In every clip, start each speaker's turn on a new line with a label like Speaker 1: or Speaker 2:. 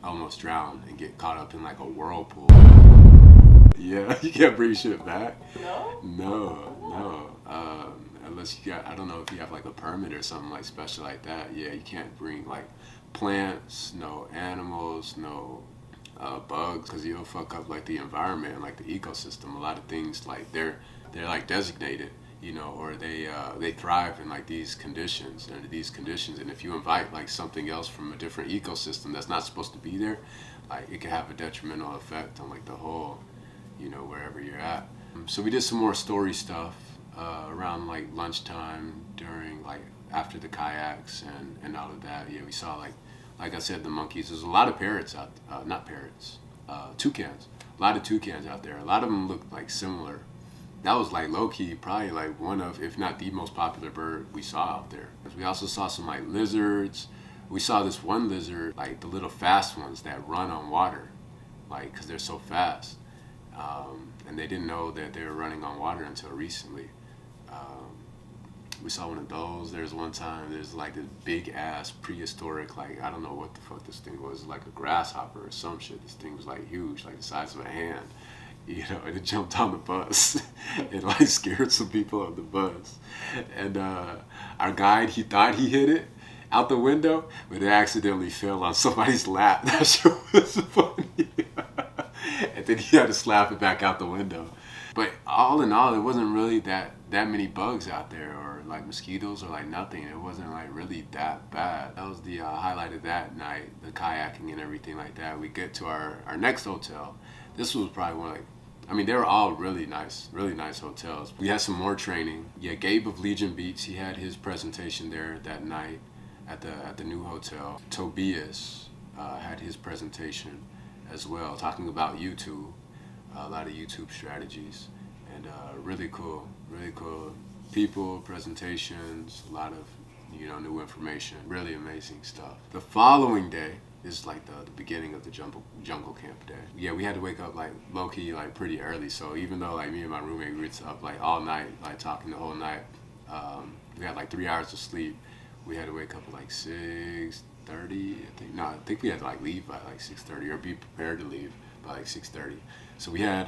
Speaker 1: almost drown and get caught up in like a whirlpool. Yeah, you can't bring shit back.
Speaker 2: No?
Speaker 1: No. Unless you got, I don't know if you have like a permit or something like special like that. Yeah, you can't bring like plants, no animals, no bugs, because you'll fuck up like the environment, like the ecosystem. A lot of things like they're like designated, or they thrive in like these conditions, under these conditions. And if you invite like something else from a different ecosystem that's not supposed to be there, like it can have a detrimental effect on like the whole, wherever you're at. So we did some more story stuff around like lunchtime, during like after the kayaks and all of that. Yeah, we saw like I said, the monkeys. There's a lot of parrots out, not parrots, toucans. A lot of toucans out there. A lot of them look like similar. That was like low key, probably like one of, if not the most popular bird we saw out there. We also saw some like lizards. We saw this one lizard, like the little fast ones that run on water, like because they're so fast. And they didn't know that they were running on water until recently. We saw one of those. There's one time, there's like this big ass prehistoric, like I don't know what the fuck this thing was, like a grasshopper or some shit. This thing was like huge, like the size of a hand, and it jumped on the bus. It like scared some people on the bus. And our guide, he thought he hit it out the window, but it accidentally fell on somebody's lap. That shit was funny. And then he had to slap it back out the window. But all in all, it wasn't really that many bugs out there, or like mosquitoes, or like nothing. It wasn't like really that bad. That was the highlight of that night, the kayaking and everything like that. We get to our next hotel. This was probably one they were all really nice hotels. We had some more training. Yeah, Gabe of Legion Beats, he had his presentation there that night at the new hotel. Tobias had his presentation as well, talking about YouTube. A lot of YouTube strategies, and really cool people, presentations, a lot of new information, really amazing stuff. The following day is like the beginning of the jungle camp day. Yeah, we had to wake up like low-key like pretty early, so even though like me and my roommate, we were up like all night, like talking the whole night, we had like 3 hours of sleep. We had to wake up at like 6:30, I think we had to like leave by like 6:30, or be prepared to leave by like 6:30. So we had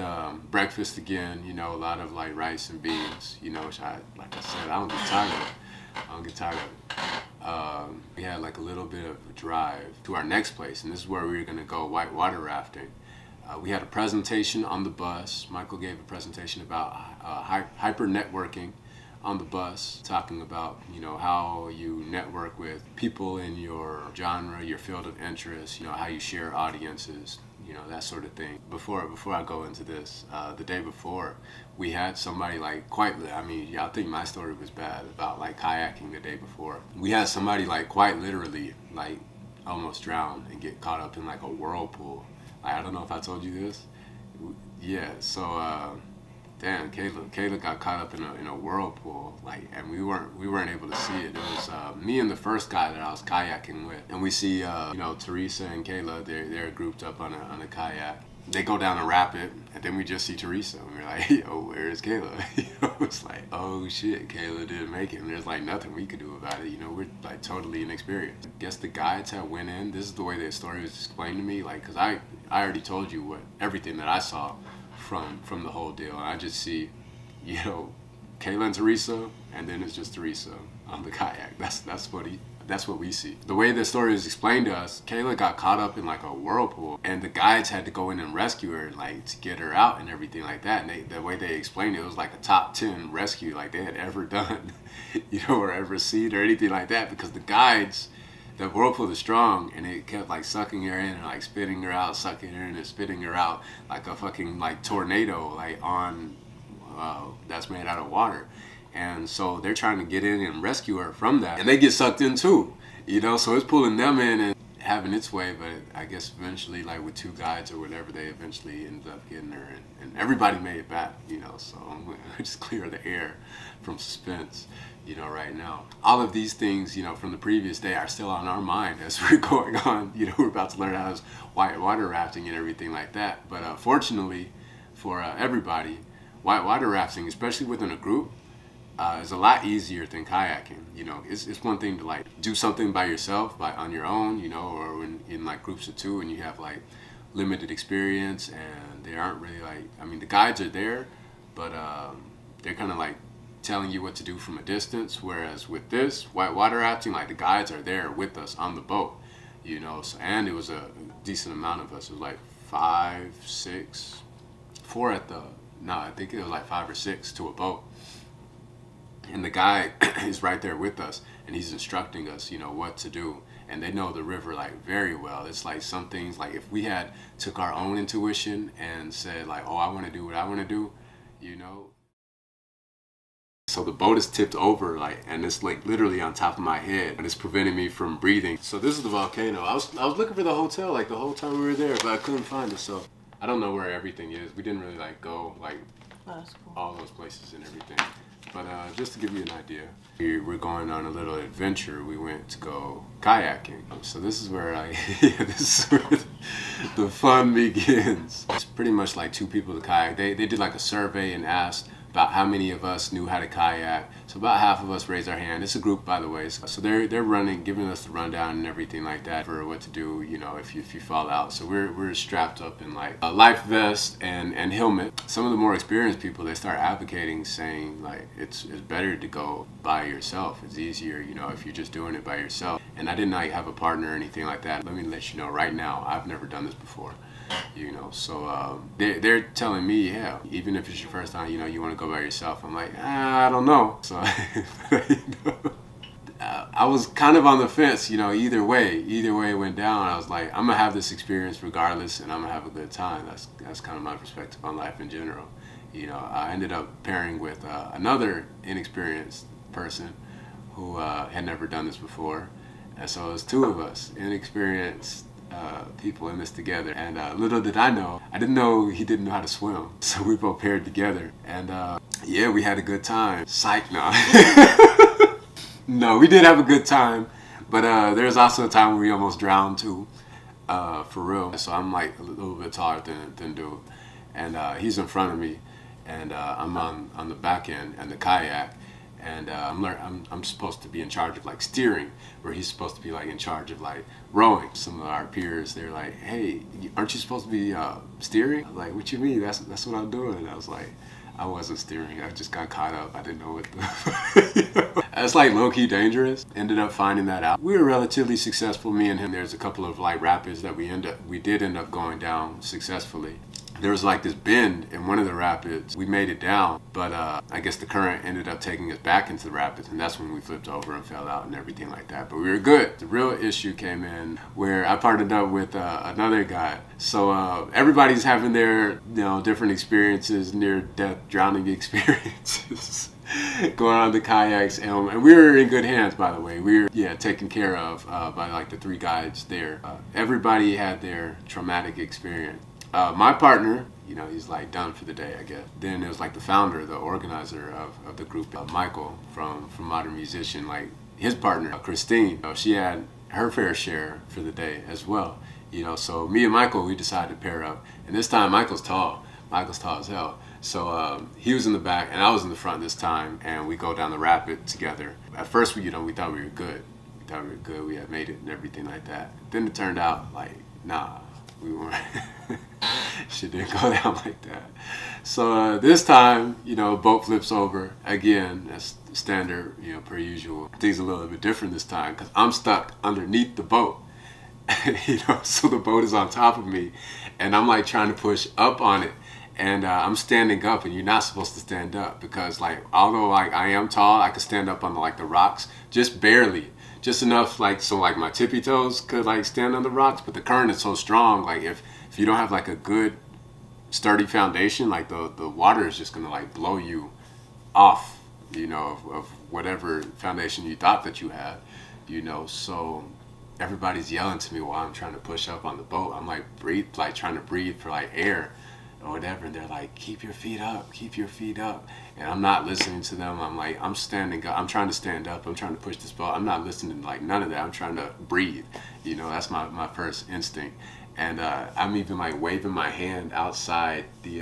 Speaker 1: breakfast again, a lot of like rice and beans, which like I said, I don't get tired of it. We had like a little bit of a drive to our next place, and this is where we were gonna go whitewater rafting. We had a presentation on the bus. Michael gave a presentation about hyper networking on the bus, talking about how you network with people in your genre, your field of interest, how you share audiences, that sort of thing. Before I go into this, the day before, we had somebody like I think my story was bad about like kayaking the day before. We had somebody like quite literally like almost drown and get caught up in like a whirlpool. Like, I don't know if I told you this. Yeah, so damn, Kayla got caught up in a whirlpool, like, and we weren't able to see it. It was me and the first guy that I was kayaking with, and we see Teresa and Kayla. They're grouped up on a kayak. They go down a rapid, and then we just see Teresa, and we're like, yo, where is Kayla? It's like, oh shit, Kayla didn't make it, and there's like nothing we could do about it. We're like totally inexperienced. I guess the guides had went in. This is the way the story was explained to me, like, because I already told you everything that I saw from the whole deal. And I just see, Kayla and Teresa, and then it's just Teresa on the kayak. That's what we see. The way the story is explained to us, Kayla got caught up in like a whirlpool, and the guides had to go in and rescue her, like to get her out and everything like that. And the way they explained it was like a top 10 rescue like they had ever done, or ever seen or anything like that, because the whirlpool is strong, and it kept like sucking her in and like spitting her out, sucking her in and spitting her out like a fucking like tornado, like on that's made out of water. And so they're trying to get in and rescue her from that, and they get sucked in too, so it's pulling them in and having its way. But I guess eventually, like with 2 guides or whatever, they eventually ended up getting her, and everybody made it back, so I'm gonna just clear the air from suspense, right now. All of these things, from the previous day are still on our mind as we're going on. We're about to learn how to whitewater rafting and everything like that. But fortunately for everybody, whitewater rafting, especially within a group, is a lot easier than kayaking. You know, it's one thing to like do something by yourself, on your own, you know, or in like groups of two, and you have like limited experience, and they aren't really like. I mean, the guides are there, but they're kind of like telling you what to do from a distance. Whereas with this whitewater rafting, like the guides are there with us on the boat, you know. So, and it was a decent amount of us. It was like 5, 6, 4 at the. No, I think it was like 5 or 6 to a boat. And the guide is right there with us, and he's instructing us, you know, what to do. And they know the river like very well. It's like some things, like if we had took our own intuition and said like, oh, I want to do what I want to do, you know. So the boat is tipped over, like, and it's like literally on top of my head, and it's preventing me from breathing. So this is the volcano. I was looking for the hotel like the whole time we were there, but I couldn't find it. So I don't know where everything is. We didn't really like go like all those places and everything. But just to give you an idea, we're going on a little adventure. We went to go kayaking. So this is where this is where the fun begins. It's pretty much like 2 people to kayak. They did like a survey and asked about how many of us knew how to kayak. So about half of us raised our hand. It's a group, by the way. So they're running, giving us the rundown and everything like that for what to do, you know, if you fall out. So we're strapped up in like a life vest and helmet. Some of the more experienced people, they start advocating, saying like it's better to go by yourself. It's easier, you know, if you're just doing it by yourself. And I didn't like have a partner or anything like that. Let me let you know right now, I've never done this before. You know, so they're telling me, yeah, even if it's your first time, you know, you want to go by yourself. I'm like, I don't know. So I was kind of on the fence, you know, either way it went down. I was like, I'm gonna have this experience regardless, and I'm gonna have a good time. That's kind of my perspective on life in general. You know, I ended up pairing with another inexperienced person who had never done this before, and so it was 2 of us, inexperienced people in this together. And little did I know, I didn't know he didn't know how to swim. So we both paired together, and yeah, we had a good time. Psych, no. No, we did have a good time, but there was also a time where we almost drowned too, for real. So I'm like a little bit taller than dude, and he's in front of me, and I'm on the back end and the kayak. And I'm supposed to be in charge of like steering, where he's supposed to be like in charge of like rowing. Some of our peers, they're like, "Hey, aren't you supposed to be steering?" I'm like, "What you mean? That's what I'm doing." And I was like, "I wasn't steering. I just got caught up. I didn't know what the." You know? That's like low key dangerous. Ended up finding that out. We were relatively successful, me and him. There's a couple of like rapids that we did end up going down successfully. There was like this bend in one of the rapids. We made it down, but I guess the current ended up taking us back into the rapids, and that's when we flipped over and fell out and everything like that. But we were good. The real issue came in where I partnered up with another guy. So everybody's having their different experiences, near-death drowning experiences. Going on the kayaks, and we were in good hands, by the way. We were taken care of by like the 3 guides there. Everybody had their traumatic experience. My partner, he's like done for the day, I guess. Then it was like the founder, the organizer of the group, Michael from Modern Musician. Like his partner, Christine, she had her fair share for the day as well. So me and Michael, we decided to pair up. And this time Michael's tall. Michael's tall as hell. So he was in the back and I was in the front this time, and we go down the rapid together. At first, we thought we were good. We had made it and everything like that. Then it turned out like, nah, we weren't. Shit didn't go down like that. So this time, boat flips over again. That's standard, per usual. Things a little bit different this time because I'm stuck underneath the boat. So the boat is on top of me, and I'm like trying to push up on it. And I'm standing up, and you're not supposed to stand up because, like, although like I am tall, I could stand up on the rocks, just barely, just enough, so my tippy toes could like stand on the rocks. But the current is so strong, like if you don't have like a good sturdy foundation, like the water is just gonna like blow you off, of whatever foundation you thought that you had, So everybody's yelling to me while I'm trying to push up on the boat. I'm like trying to breathe for like air or whatever, and they're like, keep your feet up, and I'm not listening to them. I'm like, I'm standing up, I'm trying to stand up, I'm trying to push this boat, I'm not listening to like none of that, I'm trying to breathe, that's my first instinct. And I'm even like waving my hand outside the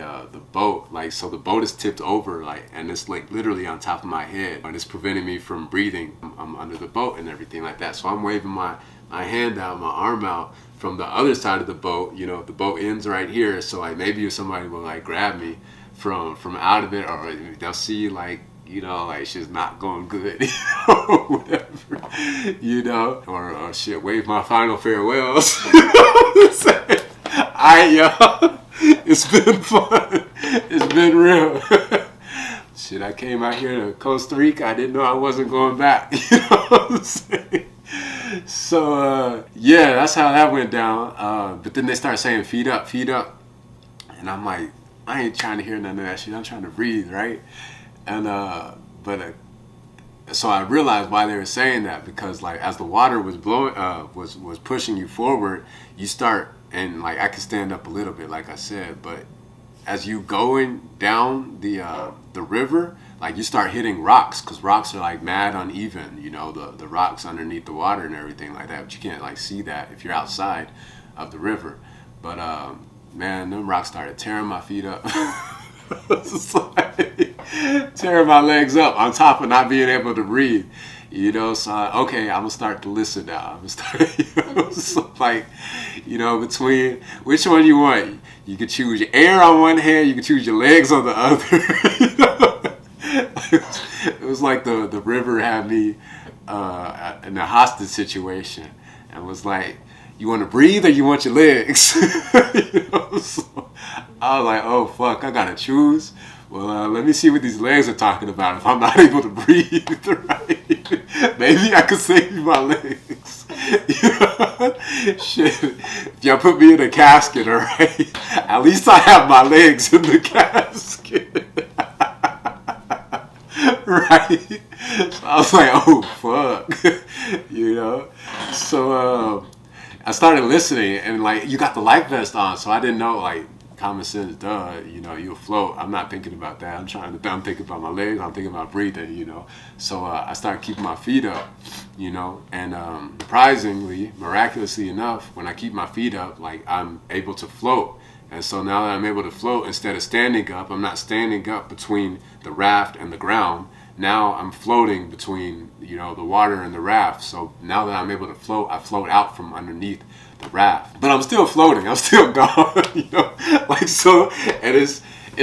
Speaker 1: boat, like, so the boat is tipped over, like, and it's like literally on top of my head, and it's preventing me from breathing. I'm under the boat and everything like that. So I'm waving my hand out, my arm out from the other side of the boat. You know, the boat ends right here, so like maybe if somebody will like grab me from out of it, or they'll see like, you know, like she's not going good, you know, whatever, you know, or shit, wave my final farewells. Alright, y'all, it's been fun, it's been real. Shit, I came out here to Costa Rica, I didn't know I wasn't going back, you know what I'm saying? So, yeah, that's how that went down. But then they start saying, feet up, and I'm like, I ain't trying to hear none of that shit, I'm trying to breathe, right? And so I realized why they were saying that, because like as the water was blowing, was pushing you forward, you start, and like I could stand up a little bit, like I said, but as you going down the river, like you start hitting rocks, because rocks are like mad uneven, you know, the rocks underneath the water and everything like that, but you can't like see that if you're outside of the river. But man, them rocks started tearing my feet up. It's like tearing my legs up on top of not being able to breathe, you know. So okay, I'm gonna start to listen now. I'm gonna start, you know, so like, you know, between which one you want, you could choose your air on one hand, you could choose your legs on the other. You know? It was like the river had me in a hostage situation, and was like, you want to breathe or you want your legs? You know, so I was like, oh fuck, I gotta choose. Well, let me see what these legs are talking about. If I'm not able to breathe, right? Maybe I could save my legs. You know? Shit, if y'all put me in a casket, all right, at least I have my legs in the casket. Right? So I was like, oh fuck, you know. So I started listening, and like you got the life vest on, so I didn't know, like, common sense, duh, you know, you'll float. I'm not thinking about that. I'm thinking about my legs. I'm thinking about breathing, you know. So I started keeping my feet up, you know, and surprisingly, miraculously enough, when I keep my feet up, like I'm able to float. And so now that I'm able to float, instead of standing up, I'm not standing up between the raft and the ground. Now I'm floating between, you know, the water and the raft. So now that I'm able to float, I float out from underneath the raft. But I'm still floating. I'm still gone, you know. Like, so, and it's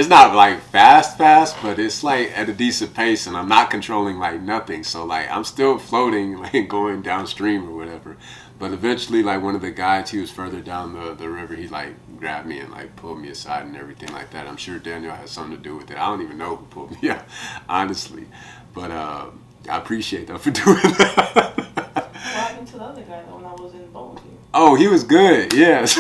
Speaker 1: not like fast, but it's like at a decent pace, and I'm not controlling like nothing. So like I'm still floating, like going downstream or whatever. But eventually, like one of the guys, he was further down the river, he like grabbed me and like pulled me aside and everything like that. I'm sure Daniel has something to do with it. I don't even know who pulled me out, honestly. But I appreciate them for doing that.
Speaker 2: What happened to the other guy when I was in the boat with you?
Speaker 1: Oh, he was good, yes.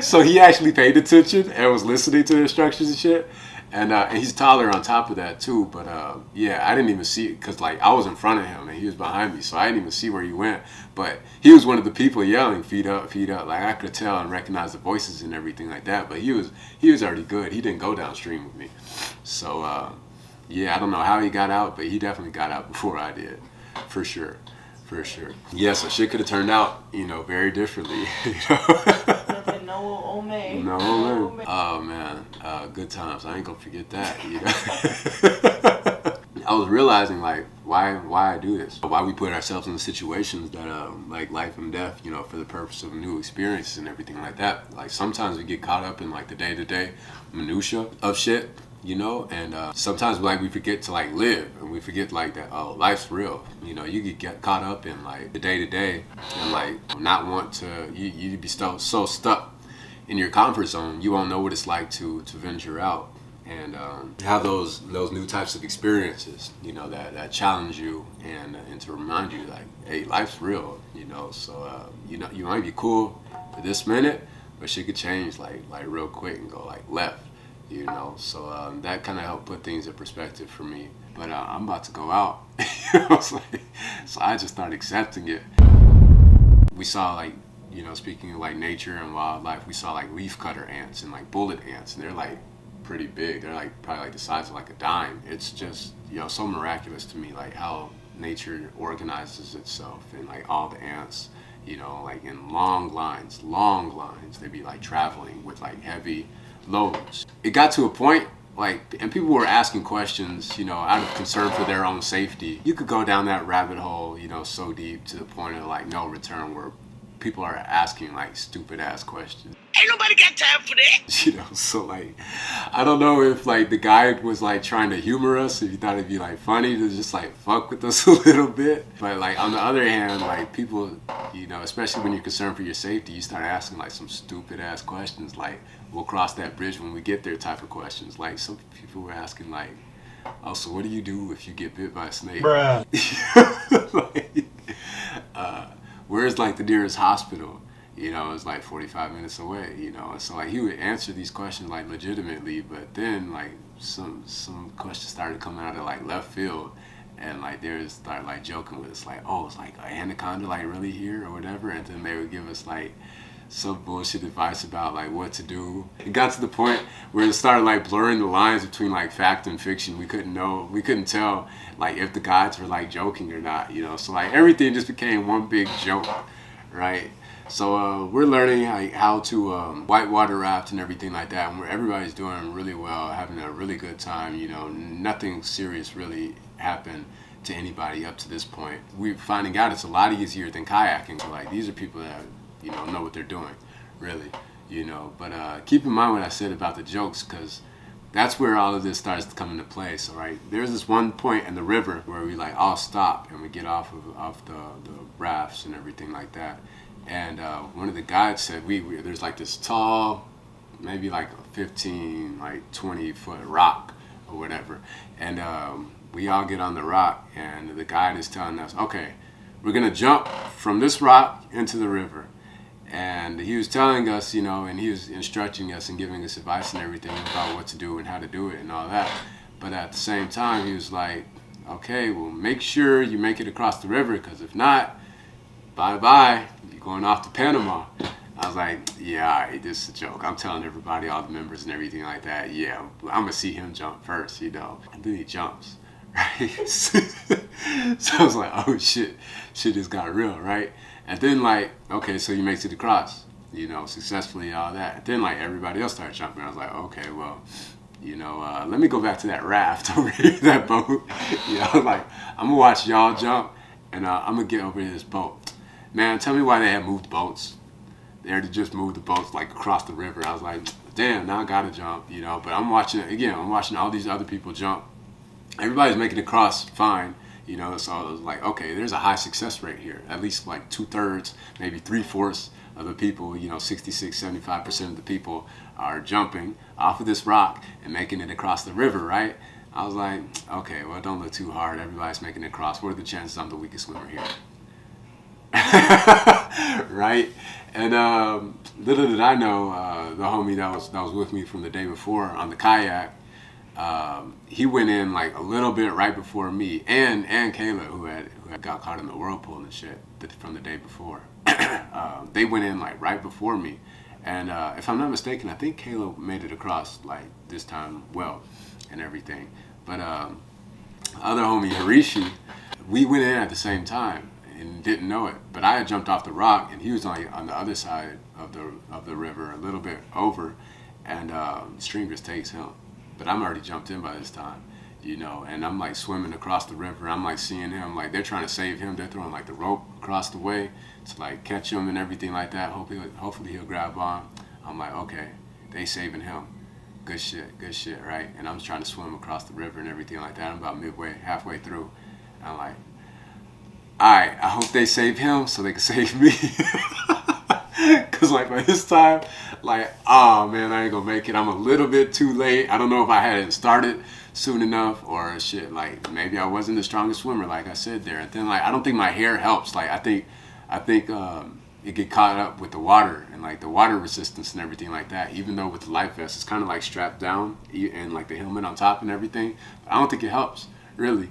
Speaker 1: So he actually paid attention and was listening to the instructions and shit. And he's taller on top of that too. But yeah, I didn't even see it because like I was in front of him and he was behind me, so I didn't even see where he went. But he was one of the people yelling, "Feet up, feet up!" Like I could tell and recognize the voices and everything like that. But he was already good. He didn't go downstream with me. So yeah, I don't know how he got out, but he definitely got out before I did, for sure. For sure. Yeah, so shit could have turned out, you know, very differently. You know?
Speaker 2: No Omay.
Speaker 1: No Omay. Oh man, good times. I ain't gonna forget that. You know? I was realizing like why I do this, why we put ourselves in the situations that like life and death, you know, for the purpose of new experiences and everything like that. Like sometimes we get caught up in like the day-to-day minutia of shit. You know, and sometimes like we forget to like live, and we forget like that, oh, life's real. You know, you get caught up in like the day to day, and like not want to, you be so stuck in your comfort zone, you won't know what it's like to venture out and have those new types of experiences, you know, that challenge you and to remind you like, hey, life's real. You know, so you know, you might be cool for this minute, but shit could change like real quick and go like left. You know, so that kind of helped put things in perspective for me. But I'm about to go out, you know, so I just started accepting it. We saw like, you know, speaking of like nature and wildlife, we saw like leafcutter ants and like bullet ants, and they're like pretty big. They're like probably like the size of like a dime. It's just, you know, so miraculous to me, like how nature organizes itself and like all the ants, you know, like in long lines. They'd be like traveling with like heavy loads. It got to a point like, and people were asking questions, you know, out of concern for their own safety. You could go down that rabbit hole, you know, so deep to the point of like no return, where people are asking like stupid ass questions.
Speaker 3: Ain't nobody got time for that.
Speaker 1: You know, so like, I don't know if like the guy was like trying to humor us, if he thought it'd be like funny to just like fuck with us a little bit. But like on the other hand, like people, you know, especially when you're concerned for your safety, you start asking like some stupid ass questions, like we'll cross that bridge when we get there type of questions. Like some people were asking like, oh, so what do you do if you get bit by a snake?
Speaker 3: Bruh.
Speaker 1: Like, where's like the nearest hospital? You know, it's like 45 minutes away, you know. And so like he would answer these questions like legitimately, but then like some questions started coming out of like left field, and like they would start like joking with us like, oh, it's like an anaconda like really here or whatever, and then they would give us like some bullshit advice about like what to do. It got to the point where it started like blurring the lines between like fact and fiction. We couldn't tell like if the guides were like joking or not, you know. So like everything just became one big joke, right? So we're learning like how to whitewater raft and everything like that, and everybody's doing really well, having a really good time. You know, nothing serious really happened to anybody up to this point. We're finding out it's a lot easier than kayaking. So like these are people that, you know what they're doing, really, you know. But keep in mind what I said about the jokes, because that's where all of this starts to come into play. So right, there's this one point in the river where we like all stop and we get off the rafts and everything like that. And one of the guides said there's like this tall, maybe like a 15, like 20 foot rock or whatever. And we all get on the rock, and the guide is telling us, okay, we're gonna jump from this rock into the river. And he was telling us, you know, and he was instructing us and giving us advice and everything about what to do and how to do it and all that. But at the same time, he was like, okay, well, make sure you make it across the river, because if not, bye-bye, you're going off to Panama. I was like, yeah, all right, this is a joke. I'm telling everybody, all the members and everything like that, yeah, I'm going to see him jump first, you know. And then he jumps, right? So I was like, oh, shit just got real, right? And then, like, okay, so he makes it across, you know, successfully, all that. And then, like, everybody else started jumping. I was like, okay, well, you know, let me go back to that raft over here, that boat. You know, like, I'm going to watch y'all jump, and I'm going to get over to this boat. Man, tell me why they had moved boats. They had to just move the boats, like, across the river. I was like, damn, now I got to jump, you know. But I'm watching all these other people jump. Everybody's making it across fine. You know, so I was like, okay, there's a high success rate here. At least like 2/3, maybe 3/4 of the people, you know, 66-75% of the people are jumping off of this rock and making it across the river, right? I was like, okay, well, don't look too hard. Everybody's making it across. What are the chances I'm the weakest swimmer here? Right? And little did I know, the homie that was with me from the day before on the kayak, he went in like a little bit right before me and Kayla, who had got caught in the whirlpool and shit from the day before. They went in like right before me, and if I'm not mistaken, I think Kayla made it across like this time well and everything. But other homie Harishi, we went in at the same time and didn't know it. But I had jumped off the rock, and he was on the other side of the river, a little bit over, and the stream just takes him. But I'm already jumped in by this time, you know, and I'm like swimming across the river. I'm like seeing him, like they're trying to save him. They're throwing like the rope across the way to like catch him and everything like that. Hopefully he'll grab on. I'm like, okay, they saving him. Good shit, right? And I'm trying to swim across the river and everything like that. I'm about halfway through. And I'm like, all right, I hope they save him so they can save me. Cause like by this time, like, oh man, I ain't gonna make it. I'm a little bit too late. I don't know if I hadn't started soon enough or shit. Like maybe I wasn't the strongest swimmer, like I said there. And then like I don't think my hair helps. Like I think it get caught up with the water and like the water resistance and everything like that. Even though with the life vest, it's kind of like strapped down and like the helmet on top and everything. But I don't think it helps really.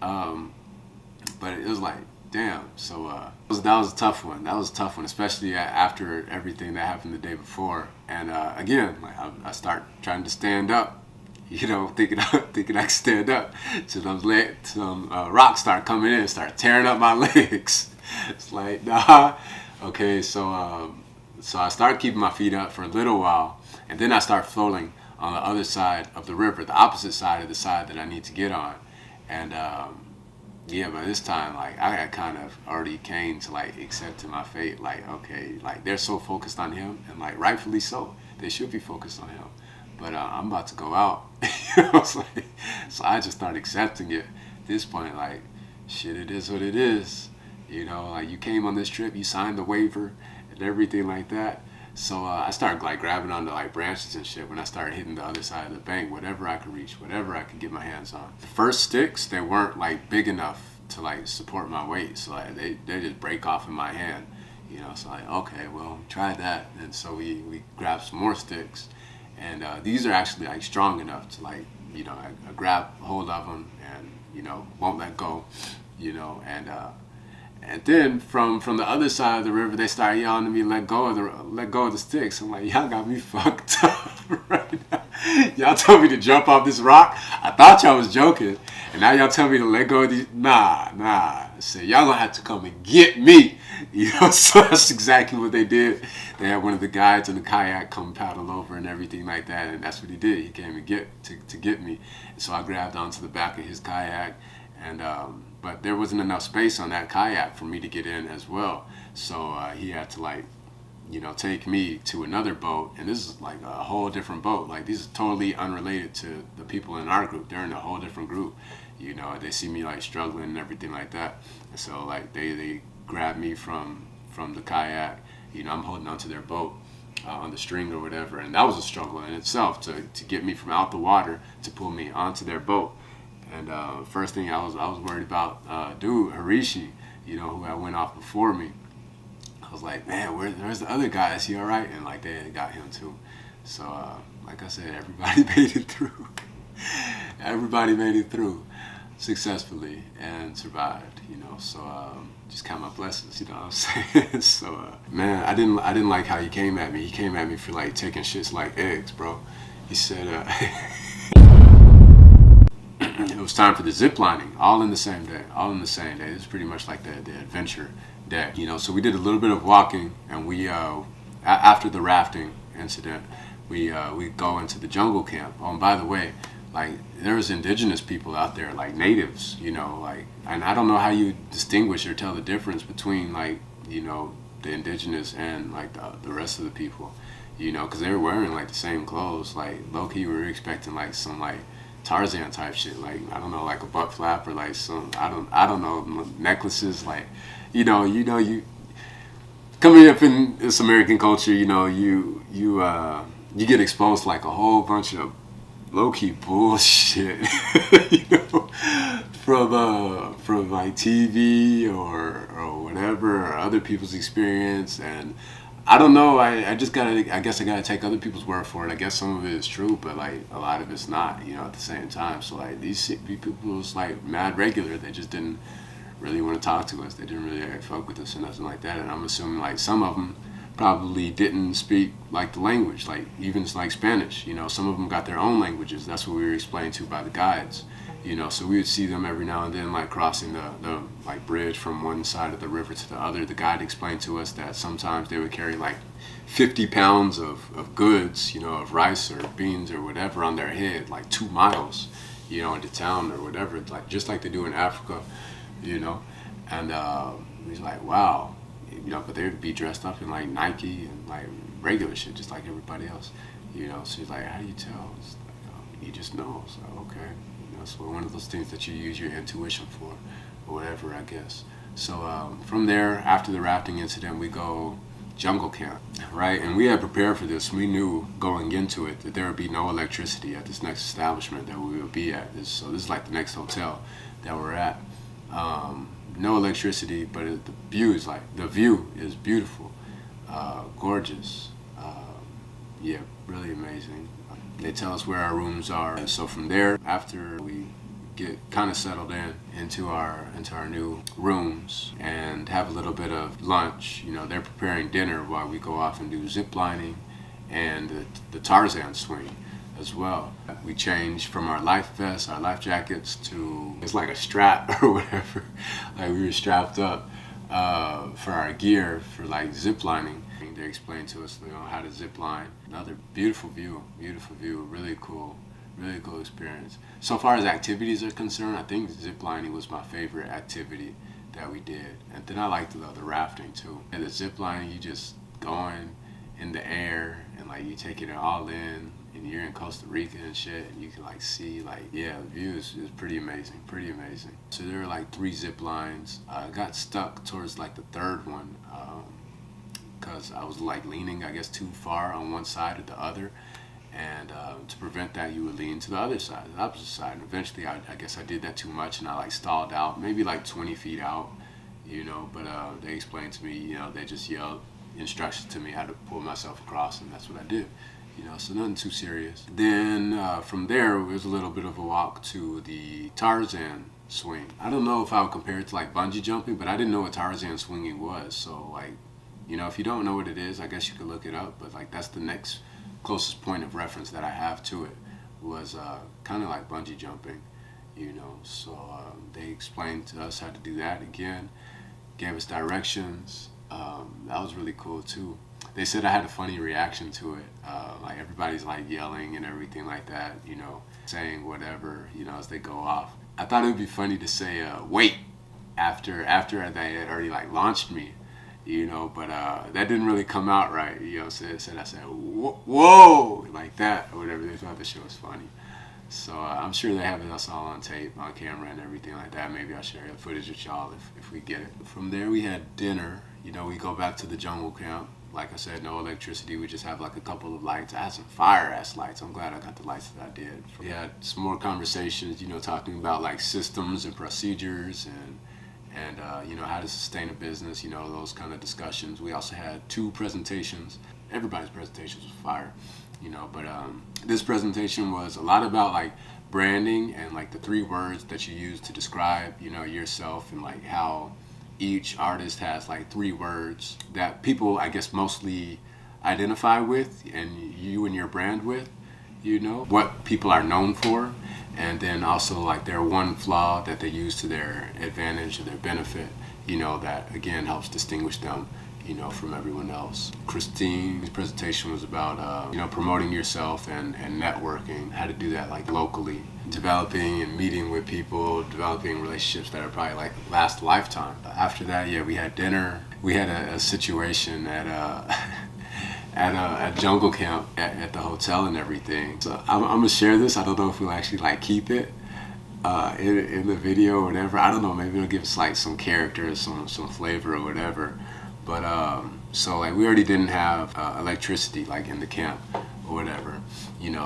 Speaker 1: But it was like, damn. So that was a tough one. That was a tough one, especially after everything that happened the day before. And again, like I start trying to stand up, you know, thinking I can stand up. So some rocks start coming in, start tearing up my legs. It's like, nah, Okay, so I started keeping my feet up for a little while, and then I start floating on the other side of the river, the opposite side of the side that I need to get on. And yeah, by this time, like I had kind of already came to like accepting my fate. Like, okay, like they're so focused on him, and like rightfully so, they should be focused on him. But I'm about to go out. So I just started accepting it. At this point, like, shit, it is what it is. Like you came on this trip, you signed the waiver and everything like that. So I started like grabbing onto like branches and shit when I started hitting the other side of the bank, whatever I could reach, whatever I could get my hands on. The first sticks, they weren't like big enough to like support my weight, so like they just break off in my hand. So like, okay, well, try that. And so we grabbed some more sticks, and these are actually like strong enough to like, I grab hold of them and won't let go, and then from the other side of the river, they started yelling at me, let go of the sticks. I'm like, y'all got me fucked up right now. Y'all told me to jump off this rock. I thought y'all was joking, and now y'all tell me to let go of these. Nah. I said, y'all gonna have to come and get me. So that's exactly what they did. They had one of the guides in the kayak come paddle over and everything like that, and that's what he did. He came to get me. And so I grabbed onto the back of his kayak, and but there wasn't enough space on that kayak for me to get in as well. So he had to like, take me to another boat, and this is like a whole different boat. Like these are totally unrelated to the people in our group. They're in a whole different group. They see me like struggling and everything like that, and so like they grabbed me from the kayak. I'm holding onto their boat on the string or whatever, and that was a struggle in itself to get me from out the water to pull me onto their boat. And first thing I was worried about, dude Harishi, who had went off before me. I was like, man, where's the other guy? Is he all right? And like they had got him too. So like I said, everybody made it through. Everybody made it through successfully and survived. So just count my blessings. You know what I'm saying? So man, I didn't like how he came at me. He came at me for like taking shits like eggs, bro. He said. It was time for the zip lining, all in the same day. It was pretty much like the adventure day, So we did a little bit of walking, and we after the rafting incident, we go into the jungle camp. Oh, and by the way, like there's indigenous people out there, like natives, like, and I don't know how you distinguish or tell the difference between like, the indigenous and like the rest of the people, because they were wearing like the same clothes. Like low key, we were expecting like some like Tarzan type shit, like I don't know, like a butt flap or like some I don't know, necklaces, like you coming up in this American culture, you get exposed to like a whole bunch of low key bullshit, from like TV or whatever, or other people's experience. And I don't know. I guess I gotta take other people's word for it. I guess some of it is true, but like a lot of it's not. At the same time. So like these people was like mad regular. They just didn't really want to talk to us. They didn't really fuck with us or nothing like that. And I'm assuming like some of them probably didn't speak like the language, like even like Spanish. Some of them got their own languages. That's what we were explained to by the guides. So we would see them every now and then, like crossing the like bridge from one side of the river to the other. The guide explained to us that sometimes they would carry like 50 pounds of goods, of rice or beans or whatever on their head, like 2 miles, into town or whatever, like just like they do in Africa, And he's like, wow, but they would be dressed up in like Nike and like regular shit, just like everybody else, So he's like, how do you tell? It's like, you just know. So okay. So one of those things that you use your intuition for, or whatever, I guess. So from there, after the rafting incident, we go jungle camp, right? And we had prepared for this. We knew going into it that there would be no electricity at this next establishment that we would be at. So this is like the next hotel that we're at. No electricity, but the view is beautiful, gorgeous. Yeah, really amazing. They tell us where our rooms are, and so from there, after we get kind of settled into our new rooms and have a little bit of lunch, they're preparing dinner while we go off and do zip lining and the Tarzan swing as well. We change from our life vests, our life jackets, to it's like a strap or whatever. Like we were strapped up for our gear for like zip lining. They explained to us, how to zip line. Another beautiful view, really cool experience. So far as activities are concerned, I think zip lining was my favorite activity that we did. And then I liked the rafting too. And the zip lining, you just going in the air and like you taking it all in, and you're in Costa Rica and shit, and you can like see the view is pretty amazing. So there were like 3 zip lines. I got stuck towards like the 3rd one because I was like leaning, I guess, too far on one side or the other. And to prevent that, you would lean to the other side, the opposite side. And eventually, I guess I did that too much, and I like stalled out, maybe like 20 feet out, But they explained to me, they just yelled instructions to me how to pull myself across, and that's what I did. So nothing too serious. Then from there, it was a little bit of a walk to the Tarzan swing. I don't know if I would compare it to like bungee jumping, but I didn't know what Tarzan swinging was. So like, if you don't know what it is, I guess you could look it up. But like, that's the next closest point of reference that I have to it, was kind of like bungee jumping, So they explained to us how to do that again, gave us directions. That was really cool too. They said I had a funny reaction to it. Like everybody's like yelling and everything like that, saying whatever, as they go off. I thought it would be funny to say wait after they had already like launched me, but that didn't really come out right. I said whoa, like that or whatever. They thought the shit was funny. So I'm sure they have us all on tape, on camera and everything like that. Maybe I'll share the footage with y'all if we get it. From there we had dinner. We go back to the jungle camp. Like I said, no electricity. We just have like a couple of lights. I had some fire-ass lights. I'm glad I got the lights that I did. We had some more conversations, talking about like systems and procedures and how to sustain a business, those kind of discussions. We also had 2 presentations. Everybody's presentations was fire, but this presentation was a lot about like branding and like the 3 words that you use to describe, yourself, and like how each artist has like 3 words that people, I guess, mostly identify with, and you and your brand with, what people are known for, and then also like their one flaw that they use to their advantage or their benefit, that again helps distinguish them, from everyone else. Christine's presentation was about, promoting yourself and networking, how to do that like locally, developing and meeting with people, developing relationships that are probably like last a lifetime. After that, we had dinner. We had a situation at at jungle camp at the hotel and everything. So I'm gonna share this. I don't know if we'll actually like keep it in the video or whatever. I don't know. Maybe it'll give us like some character, some flavor or whatever. But so like we already didn't have electricity like in the camp or whatever,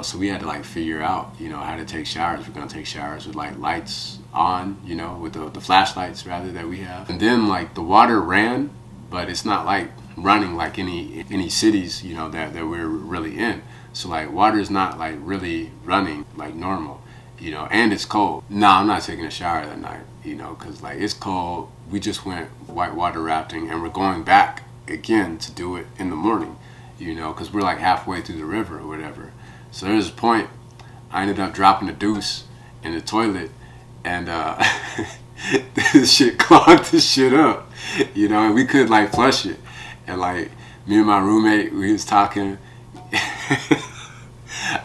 Speaker 1: so we had to like figure out, how to take showers. We're gonna take showers with like lights on, with the flashlights rather that we have. And then like the water ran, but it's not like running like any cities, that we're really in. So like water is not like really running like normal, and it's cold. No, I'm not taking a shower that night, because like it's cold. We just went whitewater rafting, and we're going back again to do it in the morning, because we're like halfway through the river or whatever. So there's a point I ended up dropping a deuce in the toilet, and this shit clogged the shit up, and we could like flush it. And like me and my roommate, we was talking.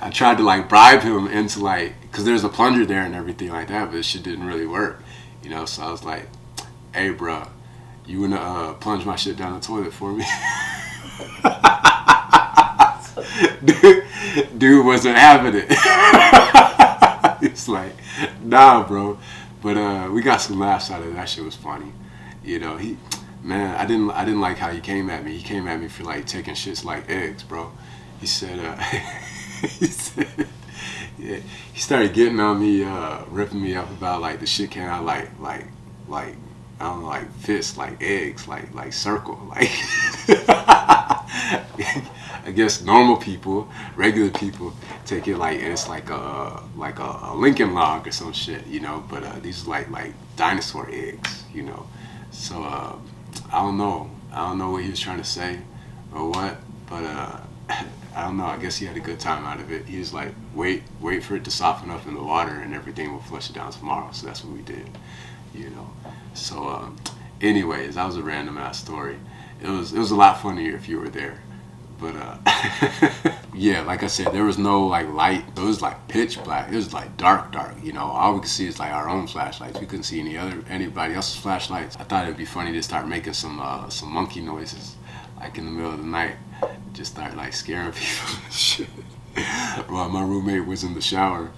Speaker 1: I tried to like bribe him into like, cause there's a plunger there and everything like that, but this shit didn't really work, So I was like, "Hey, bro, you wanna plunge my shit down the toilet for me?" dude wasn't having it. It's like, nah, bro. But we got some laughs out of it. That shit was funny. Man, I didn't like how he came at me. He came at me for like taking shits like eggs, bro. He said, yeah, he started getting on me, ripping me up about like the shit came out like I don't know, like fists, like eggs, like circle, like. I guess normal people, regular people, take it like it's like a Lincoln log or some shit, But these are like dinosaur eggs, So I don't know what he was trying to say or what, but I don't know. I guess he had a good time out of it. He was like, wait for it to soften up in the water and everything will flush it down tomorrow. So that's what we did, So Anyways, that was a random ass story. It was a lot funnier if you were there. But yeah, like I said, there was no like light. It was like pitch black. It was like dark. You know, all we could see is like our own flashlights. We couldn't see anybody else's flashlights. I thought it'd be funny to start making some monkey noises, like in the middle of the night. Just start like scaring people and shit. Well, my roommate was in the shower,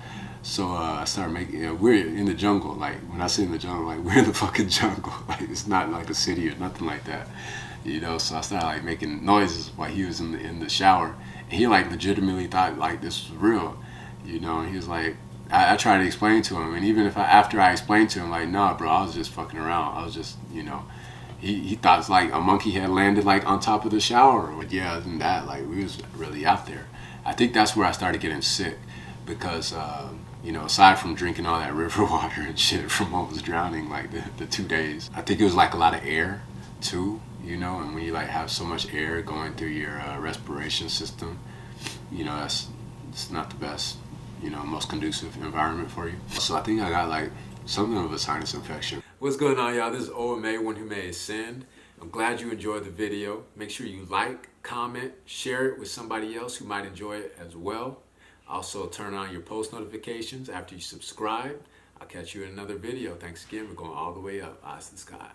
Speaker 1: so I started making. You know, we're in the jungle. Like when I say in the jungle, like we're in the fucking jungle. Like it's not like a city or nothing like that. You know, so I started like making noises while he was in the shower, and he like legitimately thought like this was real, you know. And he was like, I tried to explain to him, and even if after I explained to him, like, nah, bro, I was just fucking around. I was just, you know, he thought it's like a monkey had landed like on top of the shower. But yeah, other than that, like we was really out there. I think that's where I started getting sick, because you know, aside from drinking all that river water and shit from almost drowning like the 2 days, I think it was like a lot of air too. You know, and when you like have so much air going through your respiration system, you know, it's not the best, you know, most conducive environment for you. So I think I got like something of a sinus infection. What's going on, y'all? This is OMA, One Who May Ascend. I'm glad you enjoyed the video. Make sure you like, comment, share it with somebody else who might enjoy it as well. Also turn on your post notifications after you subscribe. I'll catch you in another video. Thanks again. We're going all the way up. Eyes to the sky.